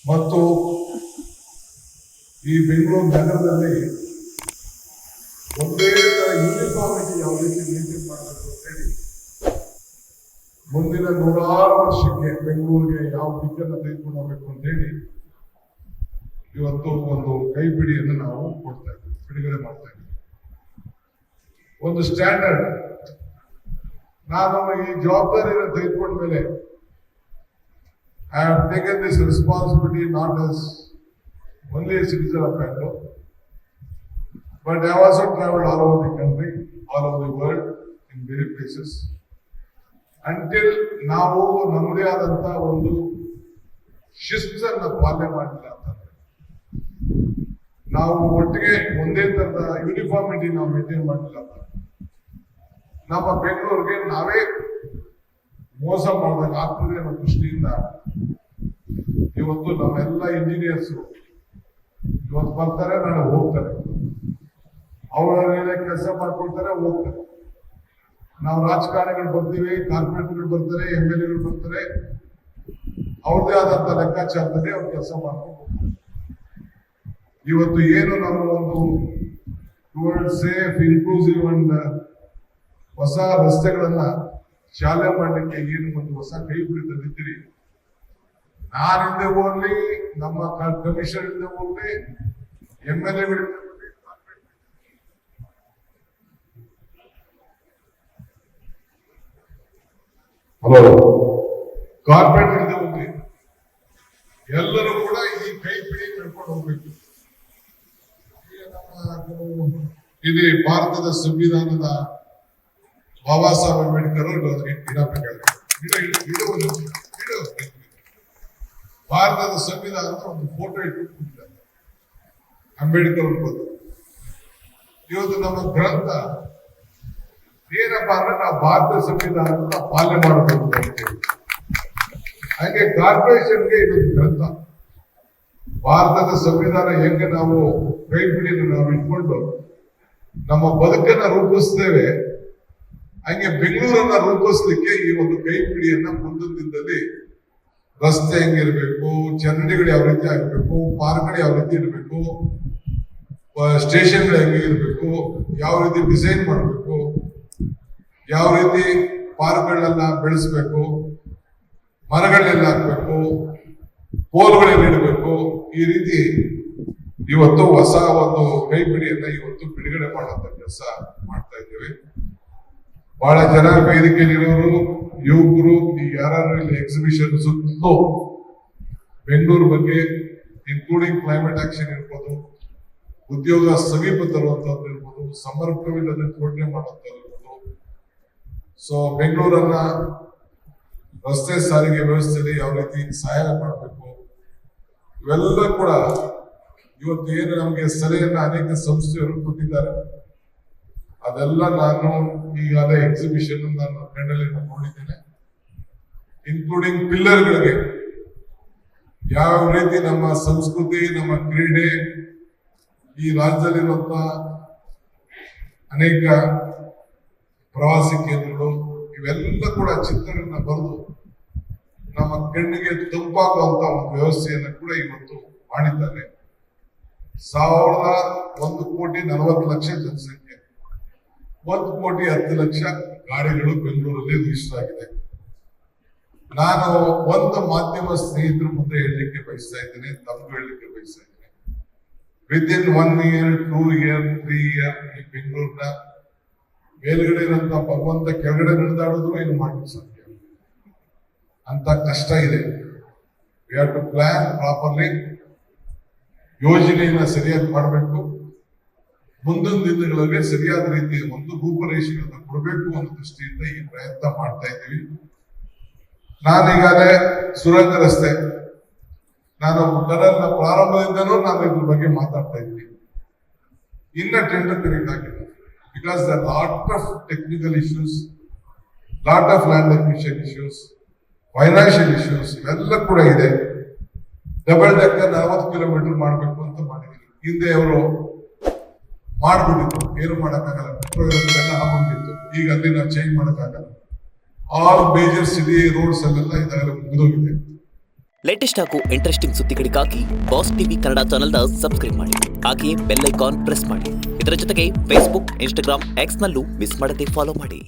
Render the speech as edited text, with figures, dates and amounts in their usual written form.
ಮತ್ತು ಈ ಬೆಂಗಳೂರು ನಗರದಲ್ಲಿ ಒಂದೇ ತರ ಯೂನಿಫಾರ್ಮಿಟಿ ಯಾವ ರೀತಿ ಮೇಂಟೈನ್ ಮಾಡಬೇಕು ಅಂತ ಹೇಳಿ ಮುಂದಿನ 100 ವರ್ಷಕ್ಕೆ ಬೆಂಗಳೂರಿಗೆ ಯಾವ ದಿಕ್ಕನ್ನು ತೆಗೆದುಕೊಂಡು ಹೋಗ್ಬೇಕು ಅಂತ ಹೇಳಿ ಇವತ್ತು ಒಂದು ಕೈಪಿಡಿಯನ್ನು ನಾವು ಕೊಡ್ತಾ ಇದ್ದೀವಿ, ಬಿಡುಗಡೆ ಮಾಡ್ತಾ ಇದ್ದೀವಿ. ಒಂದು ಸ್ಟ್ಯಾಂಡರ್ಡ್. ನಾನು ಈ ಜವಾಬ್ದಾರಿಯನ್ನು ತೆಗೆದುಕೊಂಡ ಮೇಲೆ I have taken this responsibility not as only a citizen of Bangalore, but I have also traveled all over the country, all over the world, in many places. Until ನಾವು ನಮ್ಮದೇ ಆದಂತ ಒಂದು ಶಿಸ್ತನ್ನು ಪಾಲನೆ ಮಾಡಲಿಲ್ಲ ಅಂತಂದ್ರೆ, ನಾವು ಒಟ್ಟಿಗೆ ಒಂದೇ ತರದ ಯೂನಿಫಾರ್ಮಿಟಿ ನಾವು ಮೇಂಟೈನ್ ಮಾಡಲಿಲ್ಲ ಅಂತ ನಮ್ಮ ಬೆಂಗಳೂರಿಗೆ ನಾವೇ ಮೋಸ ಮಾಡಿದಾಗ ಆಗ್ತದೆ ಅನ್ನೋ ದೃಷ್ಟಿಯಿಂದ ಇವತ್ತು ನಮ್ಮೆಲ್ಲ ಇಂಜಿನಿಯರ್ಸ್ ಇವತ್ತು ಬರ್ತಾರೆ, ನಾಳೆ ಹೋಗ್ತಾರೆ, ಅವರನ್ನೇ ಕೆಲಸ ಮಾಡ್ಕೊಳ್ತಾರೆ, ಹೋಗ್ತಾರೆ. ನಾವು ರಾಜಕಾರಣಿಗಳು ಬರ್ತೀವಿ, ಕಾರ್ಪೊರೇಟ್ಗಳು ಬರ್ತಾರೆ, MLAಗಳು ಬರ್ತಾರೆ, ಅವ್ರದೇ ಆದಂತ ಲೆಕ್ಕಾಚಾರದಲ್ಲಿ ಅವ್ರು ಕೆಲಸ ಮಾಡ್ಕೊಂಡು ಹೋಗ್ತಾರೆ. ಇವತ್ತು ಏನು ನಾವು ಒಂದು ಟುವರ್ಡ್ ಸೇಫ್ ಇನ್ಕ್ಲೂಸಿವ್ ಅಂಡ್ ಹೊಸ ರಸ್ತೆಗಳನ್ನ ಶಾಲೆ ಮಾಡಲಿಕ್ಕೆ ಏನು ಒಂದು ಹೊಸ ಕೈಪಿಡಿ ತಂದಿದ್ದೀರಿ. ನಾನಿಂದ ಹೋಗ್ಲಿ, ನಮ್ಮ ಕಮಿಷನ್ ಇಂದ ಹೋಗ್ಲಿ, MLAಗಳು ಕಾರ್ಪೊರೇಟ್ ಇಂದ ಹೋಗ್ಲಿ, ಎಲ್ಲರೂ ಕೂಡ ಈ ಕೈಪಿಡಿ ಕಳ್ಕೊಂಡು ಹೋಗ್ಬೇಕು. ಇದು ಭಾರತದ ಸಂವಿಧಾನದ ಬಾಬಾ ಸಾಹೇಬ್ ಅಂಬೇಡ್ಕರ್ ಭಾರತದ ಸಂವಿಧಾನದ ಒಂದು ಫೋಟೋ ಇಟ್ಟುಕೊಂಡಿದ್ದಾರೆ ಅಂಬೇಡ್ಕರ್ ಬಂದು. ಇವತ್ತು ನಮ್ಮ ಗ್ರಂಥ ಏನಪ್ಪಾ ಅಂದ್ರೆ ನಾವು ಭಾರತ ಸಂವಿಧಾನದ ಪಾಲನೆ ಮಾಡಬೇಕು ಅಂತ ಹೇಳ್ತೀವಿ. ಹಾಗೆ ಕಾರ್ಪೊರೇಷನ್ಗೆ ಇದೊಂದು ಗ್ರಂಥ. ಭಾರತದ ಸಂವಿಧಾನ ಹೆಂಗೆ ನಾವು ಕೈಪಿಡಿಯನ್ನು ನಾವು ಇಟ್ಕೊಂಡು ನಮ್ಮ ಬದುಕನ್ನ ರೂಪಿಸ್ತೇವೆ, ಹಂಗೆ ಬೆಂಗಳೂರನ್ನ ರೂಪಿಸ್ಲಿಕ್ಕೆ ಈ ಒಂದು ಕೈಪಿಡಿಯನ್ನ ಮುಂದಿನ ದಿನದಲ್ಲಿ ರಸ್ತೆ ಹೆಂಗಿರ್ಬೇಕು, ಚರಂಡಿಗಳು ಯಾವ ರೀತಿ ಆಗ್ಬೇಕು, ಪಾರ್ಕ್ಗಳು ಯಾವ ರೀತಿ ಇರಬೇಕು, ಸ್ಟೇಷನ್ಗಳು ಹೆಂಗೆ ಇರಬೇಕು, ಯಾವ ರೀತಿ ಡಿಸೈನ್ ಮಾಡಬೇಕು, ಯಾವ ರೀತಿ ಪಾರ್ಕ್ಗಳನ್ನ ಬೆಳೆಸ್ಬೇಕು, ಮರಗಳನ್ನೆಲ್ಲ ಹಾಕ್ಬೇಕು, ಪೋಲ್ಗಳೆಲ್ಲ ಇಡಬೇಕು, ಈ ರೀತಿ ಇವತ್ತು ಹೊಸ ಒಂದು ಕೈಪಿಡಿಯನ್ನ ಇವತ್ತು ಬಿಡುಗಡೆ ಮಾಡುವಂತ ಕೆಲಸ ಮಾಡ್ತಾ ಇದ್ದೇವೆ. ಬಹಳ ಜನ ವೇದಿಕೆಯಲ್ಲಿರೋರು, ಯುವಕರು, ಈ ಯಾರು ಇಲ್ಲಿ ಎಕ್ಸಿಬಿಷನ್ ಸುತ್ತಲೂ ಬೆಂಗಳೂರು ಬಗ್ಗೆ ಇನ್ಕ್ಲೂಡಿಂಗ್ ಕ್ಲೈಮೇಟ್ ಆಕ್ಷನ್ ಇರ್ಬೋದು, ಉದ್ಯೋಗ ಸಮೀಪ ತರುವಂತದ್ದು ಇರ್ಬೋದು, ಸಮರ್ಪವಿಲ್ಲದೆ ಜೋಡಣೆ ಮಾಡುವಂತದ್ದು ಇರ್ಬೋದು. ಸೊ ಬೆಂಗಳೂರನ್ನ ರಸ್ತೆ ಸಾರಿಗೆ ವ್ಯವಸ್ಥೆಯಲ್ಲಿ ಯಾವ ರೀತಿ ಸಹಾಯ ಮಾಡಬೇಕು, ಇವೆಲ್ಲ ಕೂಡ ಇವತ್ತು ಏನು ನಮಗೆ ಸಲಹೆಯನ್ನ ಅನೇಕ ಸಂಸ್ಥೆಯವರು ಕೊಟ್ಟಿದ್ದಾರೆ. ಅದೆಲ್ಲ ನಾನು ಈಗಾಗಲೇ ಎಕ್ಸಿಬಿಷನ್ ನಾನು ಕಣ್ಣಲ್ಲಿ ನೋಡಿದ್ದೇನೆ. ಇನ್ಕ್ಲೂಡಿಂಗ್ ಪಿಲ್ಲರ್ಗಳಿಗೆ ಯಾವ ರೀತಿ ನಮ್ಮ ಸಂಸ್ಕೃತಿ, ನಮ್ಮ ಕ್ರೀಡೆ, ಈ ರಾಜ್ಯದಲ್ಲಿರುವಂತ ಅನೇಕ ಪ್ರವಾಸಿ ಕೇಂದ್ರಗಳು, ಇವೆಲ್ಲ ಕೂಡ ಚಿತ್ರಗಳನ್ನ ಬರೆದು ನಮ್ಮ ಕಣ್ಣಿಗೆ ತಂಪಾಗುವಂತ ಒಂದು ವ್ಯವಸ್ಥೆಯನ್ನು ಕೂಡ ಇವತ್ತು ಮಾಡಿದ್ದಾರೆ. 1,40,40,00,000 ಜನಸಂಖ್ಯೆ, 1,10,00,000 ಗಾಡಿಗಳು ಬೆಂಗಳೂರಲ್ಲಿ ರಿಜಿಸ್ಟರ್ ಆಗಿದೆ. ನಾನು ಒಂದು ಮಾಧ್ಯಮ ಸ್ನೇಹಿತರ ಮುಂದೆ ಹೇಳಲಿಕ್ಕೆ ಬಯಸ್ತಾ ಇದ್ದೇನೆ, ತಮಗೂ ಹೇಳಲಿಕ್ಕೆ ಬಯಸ್ತಾ ಇದ್ದೇನೆ. ವಿದಿನ್ 1 year, 2 year, 3 year ಈ ಬೆಂಗಳೂರಿನ ಮೇಲ್ಗಡೆ ಇರುವಂತ ಭಗವಂತ ಕೆಳಗಡೆ ನಡೆದಾಡಿದ್ರು ಏನು ಮಾಡಲಿಕ್ಕೆ ಸಾಧ್ಯ ಅಂತ ಕಷ್ಟ ಇದೆ. We have to plan properly. ಯೋಜನೆಯನ್ನ ಸರಿಯಾಗಿ ಮಾಡಬೇಕು. ಮುಂದಿನ ದಿನಗಳಲ್ಲಿ ಸರಿಯಾದ ರೀತಿಯ ಒಂದು ರೂಪರೇಷೆಗಳನ್ನು ಕೊಡಬೇಕು ಅನ್ನೋ ದೃಷ್ಟಿಯಿಂದ ಈ ಪ್ರಯತ್ನ ಮಾಡ್ತಾ ಇದ್ದೀವಿ. ನಾನೀಗಾಗಲೇ ಸುರಂಗ ರಸ್ತೆ, ನಾನು ಟನಲ್ನ ಪ್ರಾರಂಭದಿಂದನೂ ನಾನು ಇದ್ರ ಬಗ್ಗೆ ಮಾತಾಡ್ತಾ ಇದ್ದೀನಿ. ಇನ್ನ tender ಕರೀಲಾಗಿಲ್ಲ. Because there are lot of technical issues, lot of land acquisition issues, financial issues, ಇವೆಲ್ಲ ಕೂಡ ಇದೆ. ಡಬಲ್ ಡೆಕ್ಕರ್ 40 ಕಿಲೋಮೀಟರ್ ಮಾಡಬೇಕು ಅಂತ ಮಾಡಿದ್ರು. ಹಿಂದೆ ಅವರು ಮಾಡ್ಬಿಟ್ಟಿತ್ತು, ಏನು ಮಾಡಕ್ಕಾಗಲ್ಲ, ಮೆಟ್ರೋ ಎಲ್ಲ ಹಾಕೊಂಡಿತ್ತು. ಈಗ ಅಲ್ಲಿ ನಾವು ಚೇಂಜ್ ಮಾಡಕ್ಕಾಗಲ್ಲ. ಆಲ್ ಮೇಜರ್ ಸಿಟಿ ರೋಡ್ಸ್ ಅಲ್ಲೆಲ್ಲ ಇದಾಗಲೇ ಮುಗಿದೋಗಿದೆ. ಲೇಟೆಸ್ಟ್ ಹಾಗೂ ಇಂಟ್ರೆಸ್ಟಿಂಗ್ ಸುದ್ದಿಗಳಿಗಾಗಿ ಬಾಸ್ ಟಿವಿ ಕನ್ನಡ ಚಾನೆಲ್ನ ಸಬ್ಸ್ಕ್ರೈಬ್ ಮಾಡಿ. ಹಾಗೆಯೇ ಬೆಲ್ ಐಕಾನ್ ಪ್ರೆಸ್ ಮಾಡಿ. ಇದರ ಜೊತೆಗೆ ಫೇಸ್ಬುಕ್, ಇನ್ಸ್ಟಾಗ್ರಾಮ್, ಎಕ್ಸ್ನಲ್ಲೂ ಮಿಸ್ ಮಾಡದೆ ಫಾಲೋ ಮಾಡಿ.